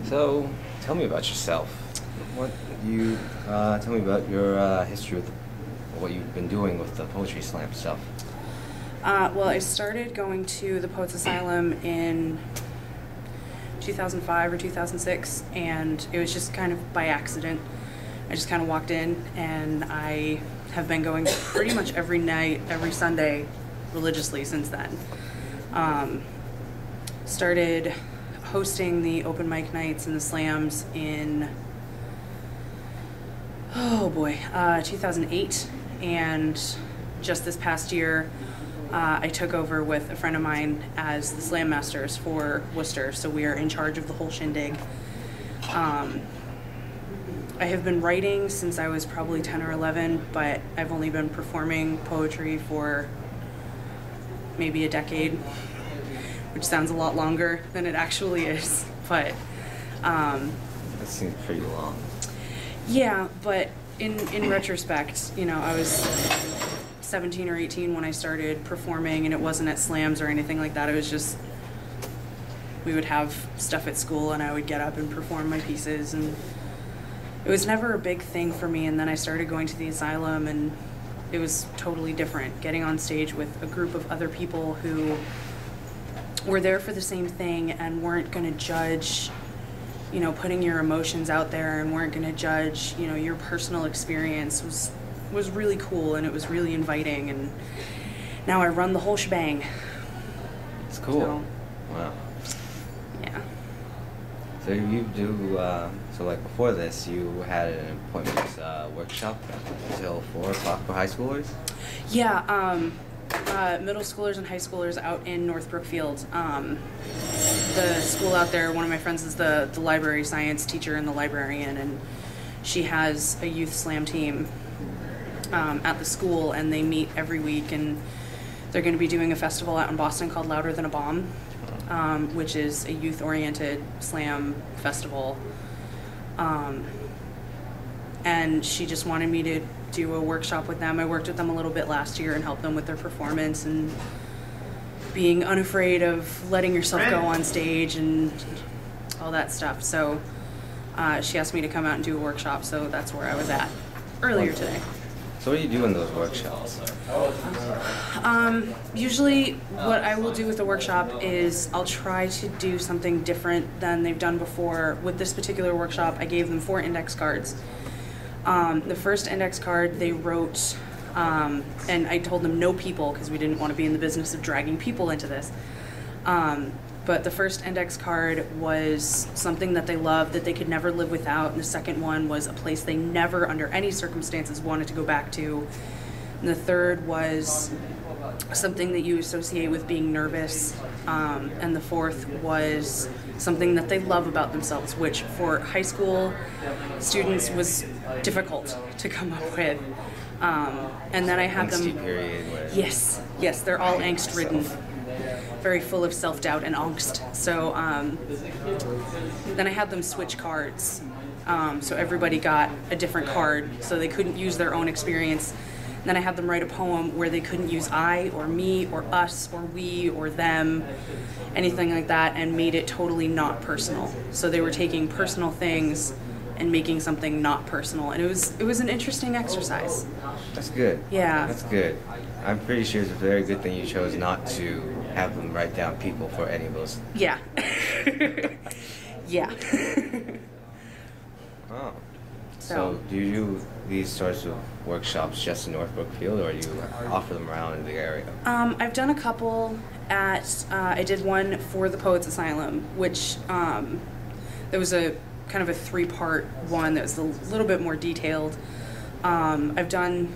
So, tell me about yourself. What you tell me about your history with what you've been doing with the poetry slam stuff. Well, I started going to the Poets Asylum in 2005 or 2006, and it was just kind of by accident. I just kind of walked in, and I have been going pretty much every night, every Sunday, religiously since then. Started hosting the open mic nights and the slams in, 2008, and just this past year, I took over with a friend of mine as the slam masters for Worcester, so we are in charge of the whole shindig. I have been writing since I was probably 10 or 11, but I've only been performing poetry for maybe a decade, which sounds a lot longer than it actually is, but That seems pretty long. yeah, but in retrospect, you know, I was 17 or 18 when I started performing, and it wasn't at slams or anything like that. It was just, we would have stuff at school and I would get up and perform my pieces, and it was never a big thing for me. And then I started going to the asylum, and it was totally different, getting on stage with a group of other people who were there for the same thing and weren't going to judge, you know, putting your emotions out there, and weren't going to judge, you know, your personal experience. Was really cool, and it was really inviting, and now I run the whole shebang. It's cool. So, Wow. yeah. So you do, so like before this, you had an appointments workshop until 4 o'clock for high schoolers? Yeah, middle schoolers and high schoolers out in North Brookfield. The school out there, one of my friends is the library science teacher and the librarian, and she has a youth slam team at the school, and they meet every week, and they're going to be doing a festival out in Boston called Louder Than a Bomb, which is a youth-oriented slam festival. And she just wanted me to do a workshop with them. I worked with them a little bit last year and helped them with their performance and being unafraid of letting yourself go on stage and all that stuff. So she asked me to come out and do a workshop, so that's where I was at earlier today. So what do you do in those workshops? Usually what I will do with the workshop is I'll try to do something different than they've done before. With this particular workshop, I gave them 4 index cards. The first index card they wrote, and I told them no people, because we didn't want to be in the business of dragging people into this. But the first index card was something that they loved, that they could never live without, and the second one was a place they never, under any circumstances, wanted to go back to. And the third was something that you associate with being nervous, and the fourth was something that they love about themselves, which for high school students was difficult to come up with. And then I had them... Angsty period where... Yes, they're all angst-ridden. Very full of self-doubt and angst. So then I had them switch cards. So everybody got a different card, so they couldn't use their own experience. And then I had them write a poem where they couldn't use I or me or us or we or them, anything like that, and made it totally not personal. So they were taking personal things and making something not personal, and it was an interesting exercise. That's good. Yeah. That's good. I'm pretty sure it's a very good thing you chose not to have them write down people for any of those. Yeah. Yeah. Oh. So do you do these sorts of workshops just in North Brookfield, or do you offer them around in the area? I've done a couple at, I did one for the Poets Asylum, which there was a kind of a 3-part one that was a little bit more detailed. I've done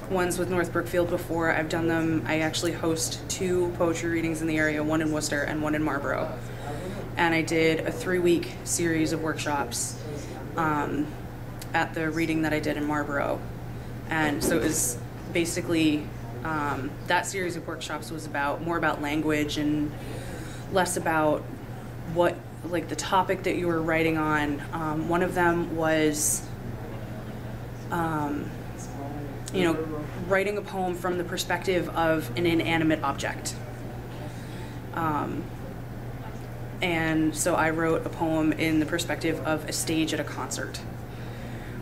ones with North Brookfield before. I've done them, I actually host 2 poetry readings in the area, one in Worcester and one in Marlborough. And I did a 3-week series of workshops at the reading that I did in Marlborough. And so it was basically, that series of workshops was more about language and less about what, like the topic that you were writing on. One of them was, you know, writing a poem from the perspective of an inanimate object. And so I wrote a poem in the perspective of a stage at a concert,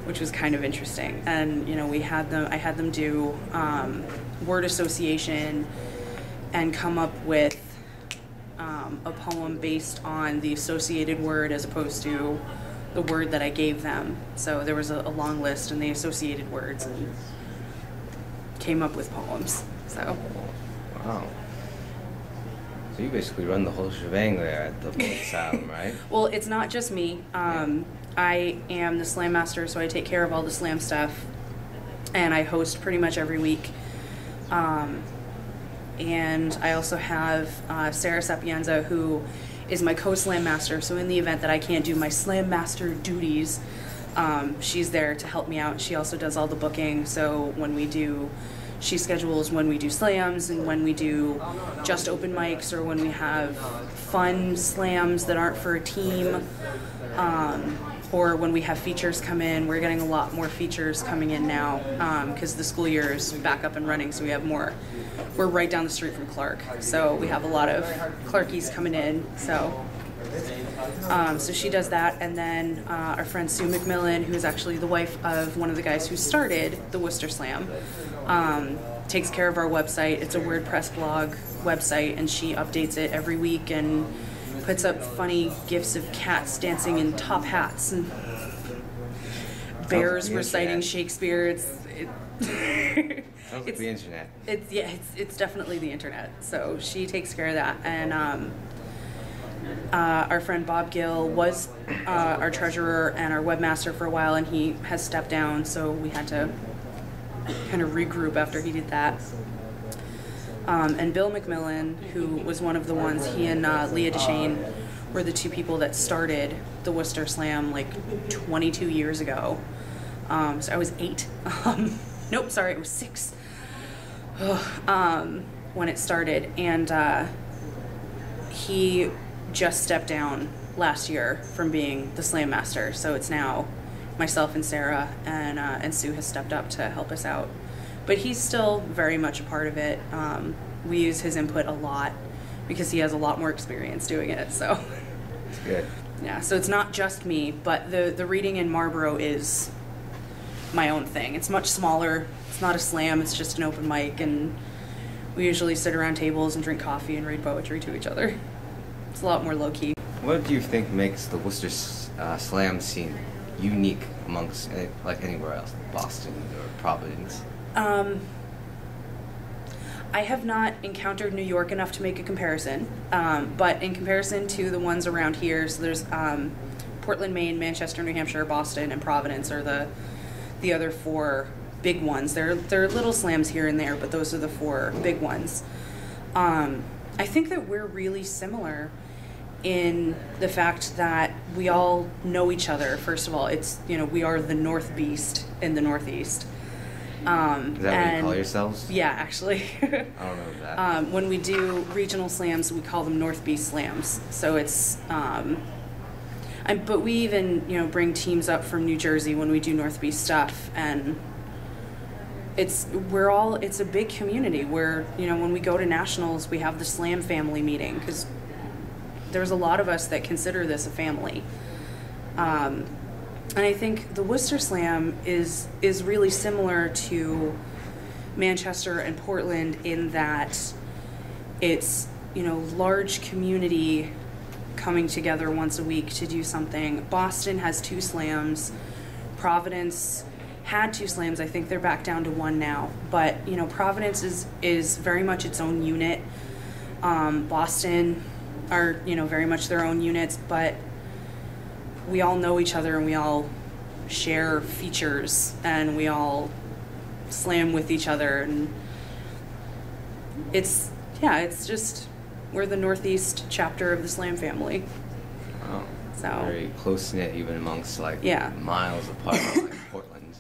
which was kind of interesting. And you know, I had them do word association and come up with a poem based on the associated word as opposed to the word that I gave them. So there was a long list and they associated words and came up with poems. So. Wow. So you basically run the whole shebang there at the Poets Asylum, right? Well, it's not just me. I am the slam master, so I take care of all the slam stuff, and I host pretty much every week. And I also have Sarah Sapienza, who is my co-slam master. So in the event that I can't do my slam master duties, she's there to help me out. She also does all the booking. So she schedules when we do slams and when we do just open mics or when we have fun slams that aren't for a team, or when we have features come in. We're getting a lot more features coming in now because the school year is back up and running, so we have more. We're right down the street from Clark, so we have a lot of Clarkies coming in. So she does that, and then our friend Sue McMillan, who is actually the wife of one of the guys who started the Worcester Slam, takes care of our website. It's a WordPress blog website, and she updates it every week and puts up funny gifs of cats dancing in top hats and bears reciting Shakespeare. Sounds like the internet. It's definitely the internet. So she takes care of that, and our friend Bob Gill was our treasurer and our webmaster for a while, and he has stepped down, so we had to kind of regroup after he did that. And Bill McMillan, who was one of the ones, he and Leah DeShane were the two people that started the Worcester Slam like 22 years ago. So I was 8. Nope, sorry, I was 6 when it started. And he just stepped down last year from being the Slam Master. So it's now myself and Sarah, and Sue has stepped up to help us out. But he's still very much a part of it. We use his input a lot because he has a lot more experience doing it. So it's good. Yeah, so it's not just me, but the reading in Marlborough is my own thing. It's much smaller. It's not a slam. It's just an open mic, and we usually sit around tables and drink coffee and read poetry to each other. It's a lot more low-key. What do you think makes the Worcester slam scene unique amongst like anywhere else, Boston or Providence? I have not encountered New York enough to make a comparison, but in comparison to the ones around here, so there's Portland, Maine, Manchester, New Hampshire, Boston, and Providence are the other 4 big ones. There are little slams here and there, but those are the 4 big ones. I think that we're really similar in the fact that we all know each other. First of all, it's, we are the North Beast in the Northeast. Is that what you call yourselves? Yeah, actually. I don't know that. When we do regional slams, we call them North Beast slams. So it's, but we even, bring teams up from New Jersey when we do North Beast stuff, and it's a big community where, when we go to nationals, we have the slam family meeting, because there's a lot of us that consider this a family. And I think the Worcester Slam is really similar to Manchester and Portland in that it's, large community coming together once a week to do something. Boston has 2 slams. Providence had 2 slams. I think they're back down to 1 now. But, Providence is very much its own unit. Boston are, very much their own units, but we all know each other and we all share features and we all slam with each other, and it's just, we're the Northeast chapter of the slam family. Wow. So very close-knit even amongst miles apart like Portland.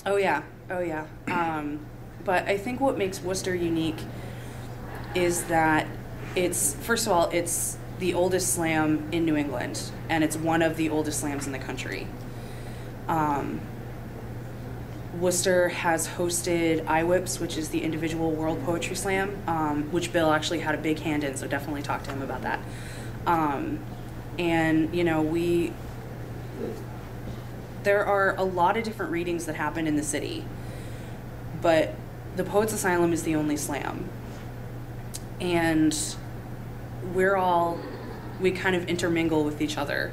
Oh yeah. But I think what makes Worcester unique is that it's, first of all, it's the oldest slam in New England, and it's one of the oldest slams in the country. Worcester has hosted IWIPS, which is the Individual World Poetry Slam, which Bill actually had a big hand in, so definitely talk to him about that. And, you know, there are a lot of different readings that happen in the city, but the Poets Asylum is the only slam. And we kind of intermingle with each other.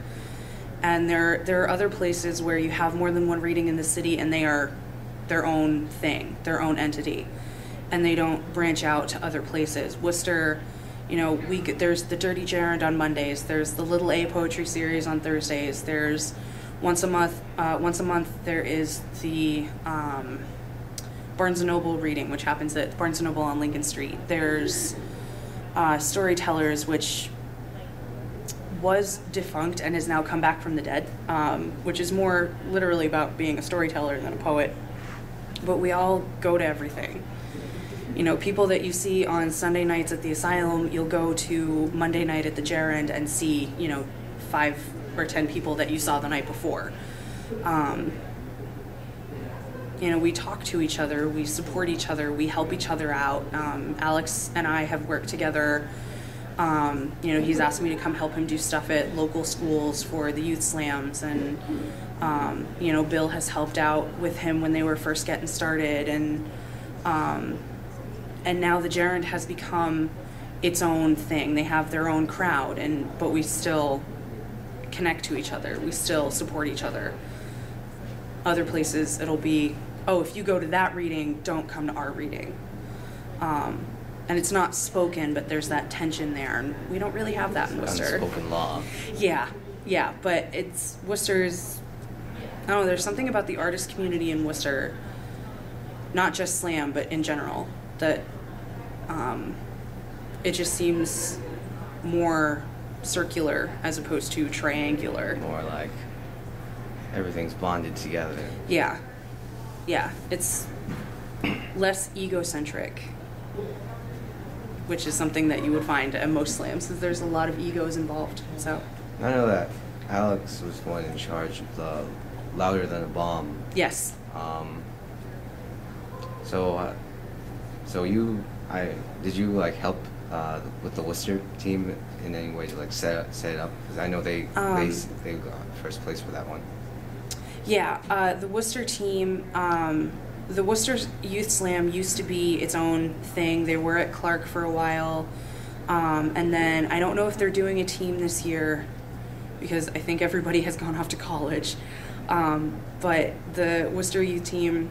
And there are other places where you have more than one reading in the city, and they are their own thing, their own entity, and they don't branch out to other places. Worcester, you know, there's the Dirty Gerund on Mondays. There's the Little A Poetry Series on Thursdays. There's once a month there is the Barnes & Noble reading, which happens at Barnes & Noble on Lincoln Street. There's Storytellers, which was defunct and has now come back from the dead, which is more literally about being a storyteller than a poet. But we all go to everything. You know, people that you see on Sunday nights at the Asylum, you'll go to Monday night at the Gerund and see, you know, 5 or 10 people that you saw the night before. You know, we talk to each other, we support each other, we help each other out. Alex and I have worked together. You know, he's asked me to come help him do stuff at local schools for the youth slams, and you know, Bill has helped out with him when they were first getting started, and now the Gerund has become its own thing. They have their own crowd, but we still connect to each other. We still support each other. Other places, it'll be, oh, if you go to that reading, don't come to our reading. And it's not spoken, but there's that tension there, and we don't really have that in Worcester. Unspoken law. Yeah, but Worcester's, I don't know, there's something about the artist community in Worcester, not just slam, but in general, that it just seems more circular as opposed to triangular. More like everything's bonded together. Yeah, it's less egocentric, which is something that you would find at most slams, because there's a lot of egos involved. So I know that Alex was the one in charge of the Louder Than a Bomb. Yes. Did you like help with the Worcester team in any way to like set it up? Because I know they got first place for that one. Yeah, the Worcester team. The Worcester Youth Slam used to be its own thing. They were at Clark for a while. And then I don't know if they're doing a team this year, because I think everybody has gone off to college. But the Worcester Youth team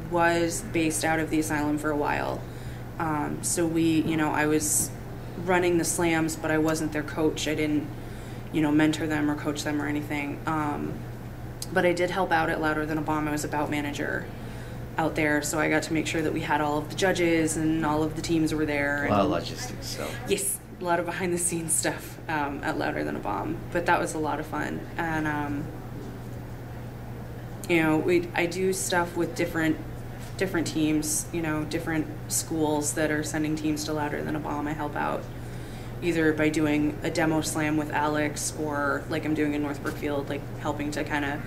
was based out of the Asylum for a while. So I was running the slams, but I wasn't their coach. I didn't, mentor them or coach them or anything. But I did help out at Louder Than a Bomb. I was a bout manager out there, so I got to make sure that we had all of the judges and all of the teams were there. A lot of logistics, so. Yes, a lot of behind-the-scenes stuff at Louder Than a Bomb. But that was a lot of fun. And, I do stuff with different teams, different schools that are sending teams to Louder Than a Bomb. I help out either by doing a demo slam with Alex, or like I'm doing in North Brookfield, like helping to kind of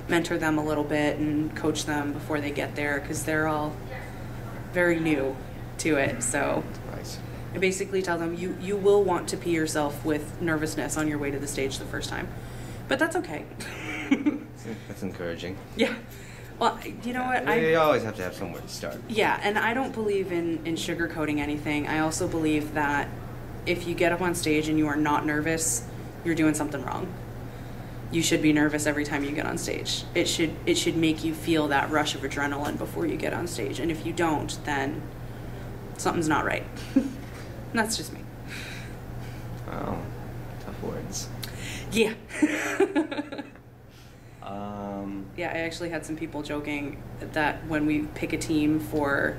mentor them a little bit and coach them before they get there, because they're all very new to it. So nice. I basically tell them, you will want to pee yourself with nervousness on your way to the stage the first time, but that's okay. That's encouraging. Yeah. Well, you know what? You always have to have somewhere to start. Yeah, and I don't believe in sugarcoating anything. I also believe that if you get up on stage and you are not nervous, you're doing something wrong. You should be nervous every time you get on stage. It should make you feel that rush of adrenaline before you get on stage. And if you don't, then something's not right. That's just me. Wow, tough words. Yeah. Yeah, I actually had some people joking that when we pick a team for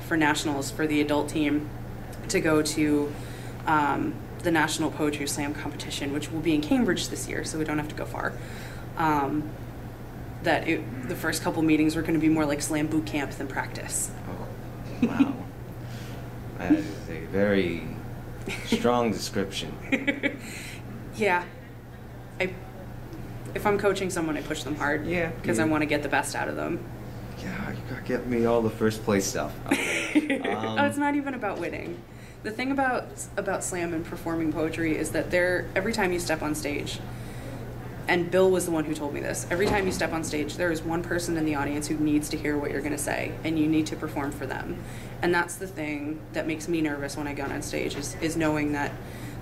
nationals, for the adult team, to go to the National Poetry Slam competition, which will be in Cambridge this year, so we don't have to go far. The first couple meetings were going to be more like slam boot camp than practice. Oh, wow. That is a very strong description. Yeah. If I'm coaching someone, I push them hard. Yeah. Because I want to get the best out of them. Yeah, you gotta get me all the first place stuff. Oh, it's not even about winning. The thing about slam and performing poetry is that every time you step on stage, and Bill was the one who told me this, every time you step on stage, there is one person in the audience who needs to hear what you're going to say, and you need to perform for them. And that's the thing that makes me nervous when I go on stage, is knowing that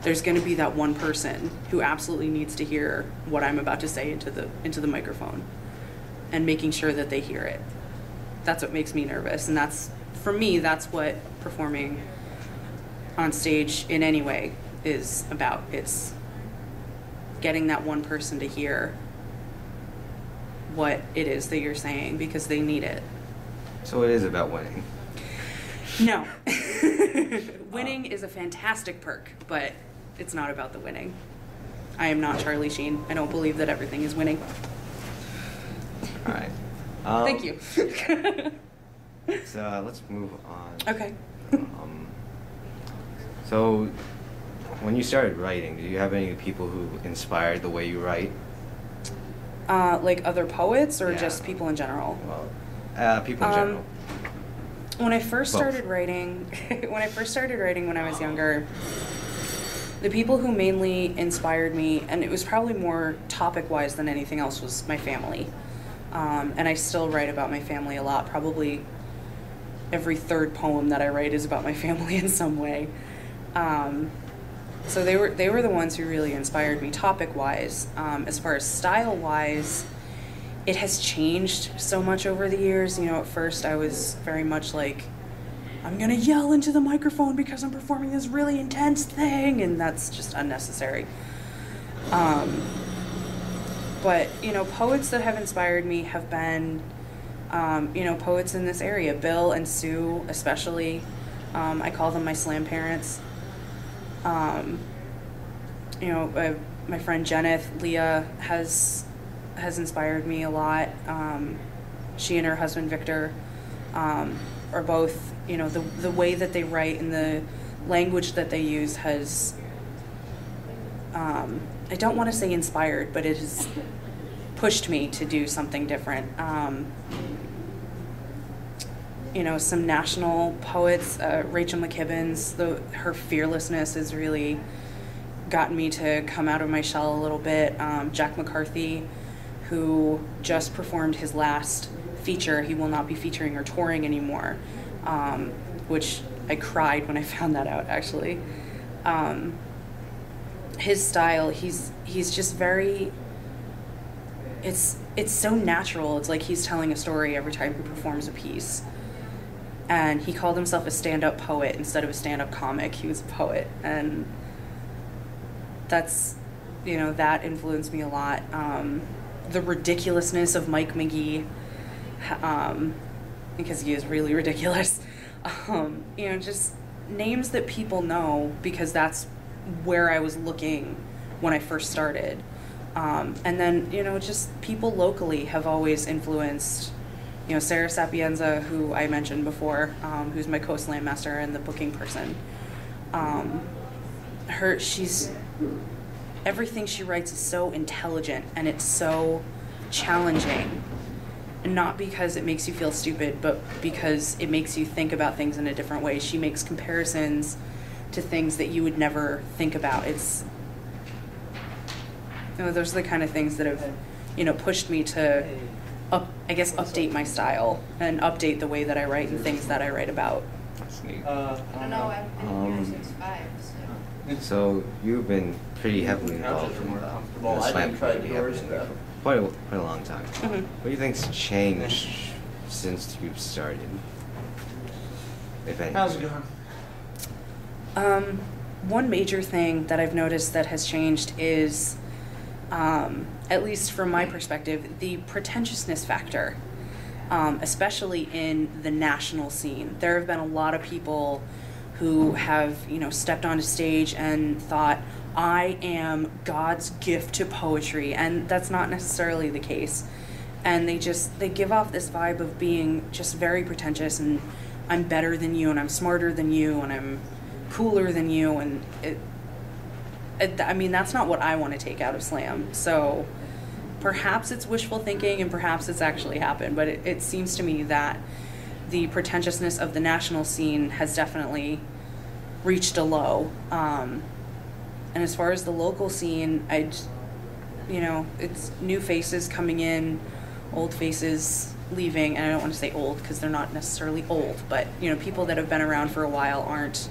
there's going to be that one person who absolutely needs to hear what I'm about to say into the microphone, and making sure that they hear it. That's what makes me nervous, and for me, that's what performing on stage in any way is about. It's getting that one person to hear what it is that you're saying, because they need it. So it is about winning. No. Winning is a fantastic perk, but it's not about the winning. I am not Charlie Sheen. I don't believe that everything is winning. All right. Thank you. So let's move on. Okay. So when you started writing, do you have any people who inspired the way you write? Like other poets, or Yeah. just people in general? Well, people in general. When I first Both. started writing, when I was younger, the people who mainly inspired me, and it was probably more topic-wise than anything else, was my family. And I still write about my family a lot. Probably every third poem that I write is about my family in some way. So they were the ones who really inspired me topic-wise. As far as style-wise, it has changed so much over the years. You know, at first I was very much like, I'm gonna yell into the microphone because I'm performing this really intense thing, and that's just unnecessary. But, you know, poets that have inspired me have been, you know, poets in this area. Bill and Sue, especially. I call them my slam parents. You know, my friend Jeneth, Leah, has inspired me a lot. She and her husband Victor are both, you know, the way that they write and the language that they use has, I don't want to say inspired, but it has pushed me to do something different. You know, some national poets, Rachel McKibbin's, her fearlessness has really gotten me to come out of my shell a little bit. Jack McCarthy, who just performed his last feature. He will not be featuring or touring anymore, which I cried when I found that out, actually. His style, he's just very, it's so natural. It's like he's telling a story every time he performs a piece. And he called himself a stand-up poet instead of a stand-up comic. He was a poet, and that's, you know, that influenced me a lot. The ridiculousness of Mike McGee, because he is really ridiculous. You know, just names that people know, because that's where I was looking when I first started. And then, you know, just people locally have always influenced. You know, Sarah Sapienza, who I mentioned before, who's my co-slam master and the booking person. Everything she writes is so intelligent, and it's so challenging. And not because it makes you feel stupid, but because it makes you think about things in a different way. She makes comparisons to things that you would never think about. It's, you know, those are the kind of things that have, you know, pushed me to, update my style and update the way that I write and things that I write about. That's neat. I don't know, I've been here since 5, so. So you've been pretty heavily involved in the slam community for quite a long time. Mm-hmm. What do you think's changed since you've started, if anything? How's it going? One major thing that I've noticed that has changed is, at least from my perspective, the pretentiousness factor, especially in the national scene. There have been a lot of people who have, you know, stepped onto stage and thought, I am God's gift to poetry, and that's not necessarily the case. And they give off this vibe of being just very pretentious, and I'm better than you, and I'm smarter than you, and I'm cooler than you, and I mean, that's not what I want to take out of slam. So perhaps it's wishful thinking, and perhaps it's actually happened, but it seems to me that the pretentiousness of the national scene has definitely reached a low. And as far as the local scene, it's new faces coming in, old faces leaving, and I don't want to say old because they're not necessarily old, but people that have been around for a while aren't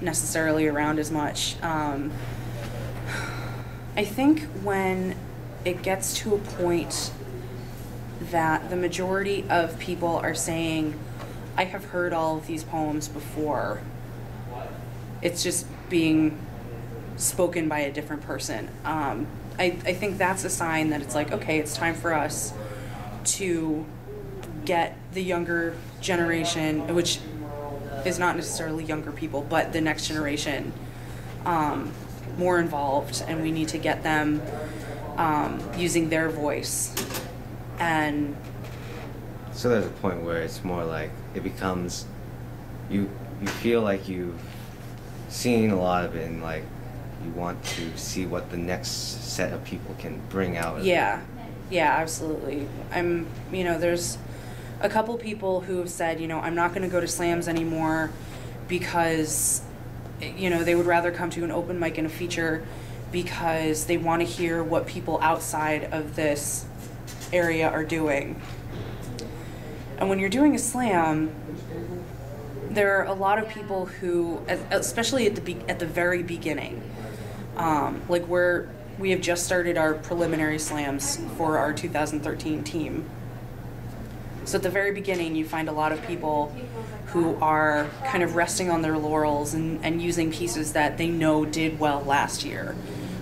necessarily around as much. I think when it gets to a point that the majority of people are saying, I have heard all of these poems before, it's just being spoken by a different person. I think that's a sign that it's like, okay, it's time for us to get the younger generation, which is not necessarily younger people, but the next generation, more involved, and we need to get them using their voice. And so there's a point where it's more like it becomes, you feel like you've seen a lot of it, and like you want to see what the next set of people can bring out of it. Yeah, absolutely. There's a couple people who have said, I'm not going to go to slams anymore because, they would rather come to an open mic and a feature because they want to hear what people outside of this area are doing. And when you're doing a slam, there are a lot of people who, especially at the very beginning, we have just started our preliminary slams for our 2013 team. So at the very beginning, you find a lot of people who are kind of resting on their laurels and using pieces that they know did well last year.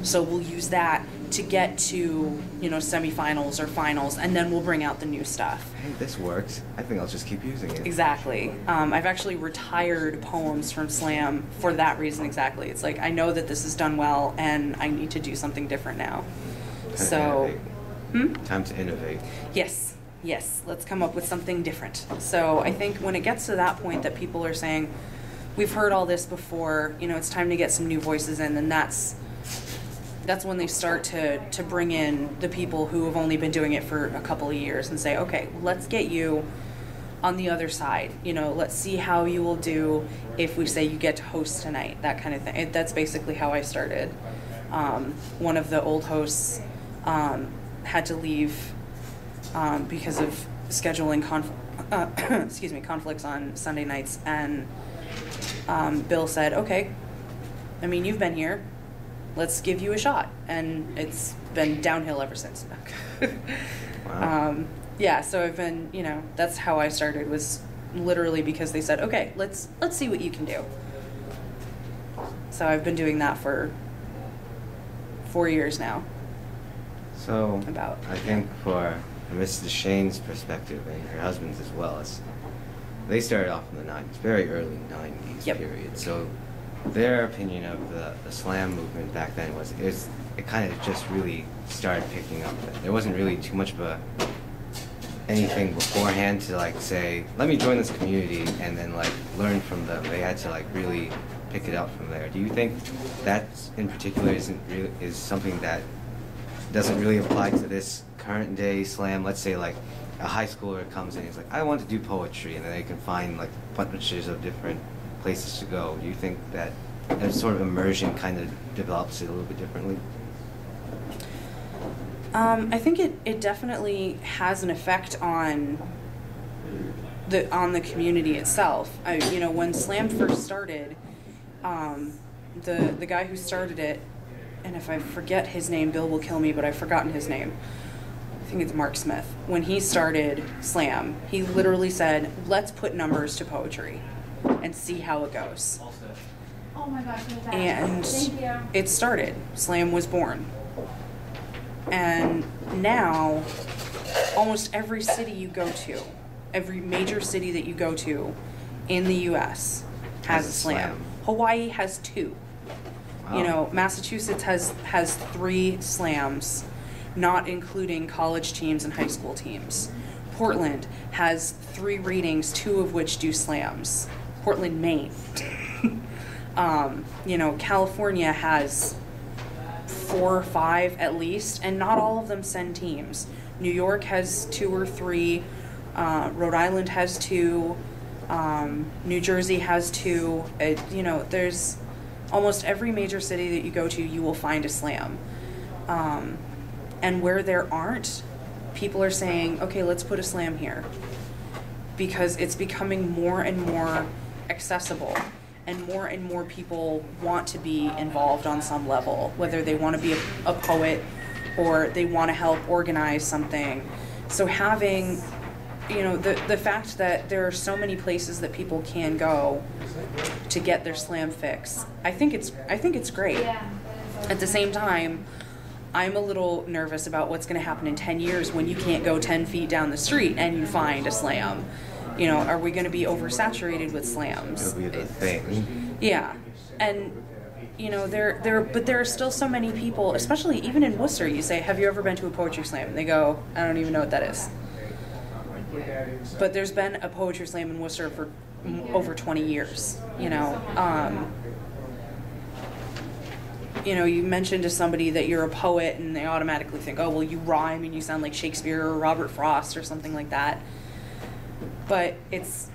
So we'll use that to get to, semifinals or finals, and then we'll bring out the new stuff. Hey, this works. I think I'll just keep using it. Exactly. I've actually retired poems from Slam for that reason exactly. It's like, I know that this is done well, and I need to do something different now. Time to innovate. Yes, let's come up with something different. So I think when it gets to that point that people are saying, we've heard all this before, it's time to get some new voices in, then that's when they start to bring in the people who have only been doing it for a couple of years and say, okay, let's get you on the other side. Let's see how you will do if we say you get to host tonight, that kind of thing. That's basically how I started. One of the old hosts had to leave because of scheduling conflicts on Sunday nights, and Bill said, okay, you've been here, let's give you a shot, and it's been downhill ever since. Wow. So I've been, that's how I started, was literally because they said, okay, let's see what you can do. So I've been doing that for 4 years now. So I think for Mrs. Shane's perspective and her husband's as well, they started off in the 90s, very early 90s period. So their opinion of the slam movement back then was it kind of just really started picking up. There wasn't really too much of anything beforehand to say, let me join this community and then learn from them. They had to really pick it up from there. Do you think that in particular is something that doesn't really apply to this current day slam? Let's say a high schooler comes in, he's like, I want to do poetry, and then they can find bunches of different places to go. Do you think that sort of immersion kind of develops it a little bit differently? I think it definitely has an effect on the community itself. When Slam first started, the guy who started it, and if I forget his name, Bill will kill me, but I've forgotten his name. I think it's Mark Smith. When he started Slam, he literally said, let's put numbers to poetry and see how it goes. Oh my gosh, and thank you. It started. Slam was born. And now, almost every city you go to, every major city that you go to in the U.S. has a slam. Hawaii has 2. Wow. Massachusetts has 3 slams, not including college teams and high school teams. Portland has 3 readings, 2 of which do slams. Portland, Maine. California has 4 or 5 at least, and not all of them send teams. New York has 2 or 3. Rhode Island has 2. New Jersey has 2. You know, there's almost every major city that you go to, you will find a slam. And where there aren't, people are saying, okay, let's put a slam here. Because it's becoming more and more accessible, and more people want to be involved on some level, whether they want to be a poet or they want to help organize something. So having, you know, the fact that there are so many places that people can go to get their slam fix, I think it's great. At the same time, I'm a little nervous about what's going to happen in 10 years when you can't go 10 feet down the street and you find a slam. You know, are we going to be oversaturated with slams? It'll be the thing. Yeah, and you know, but there are still so many people, especially even in Worcester. You say, "Have you ever been to a poetry slam?" And they go, "I don't even know what that is." But there's been a poetry slam in Worcester for over 20 years. You know, you mentioned to somebody that you're a poet, and they automatically think, "Oh, well, you rhyme and you sound like Shakespeare or Robert Frost or something like that." But it's,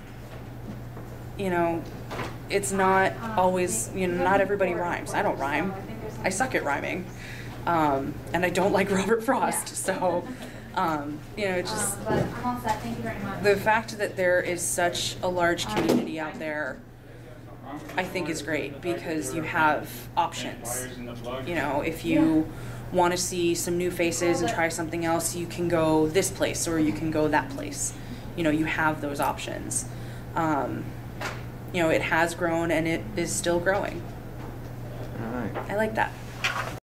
you know, it's not always, you know, not everybody rhymes. I don't rhyme. I suck at rhyming. And I don't like Robert Frost. So, you know, it's just the fact that there is such a large community out there, I think is great, because you have options. You know, if you want to see some new faces and try something else, you can go this place or you can go that place. You know, you have those options. You know, it has grown and it is still growing. All right. I like that.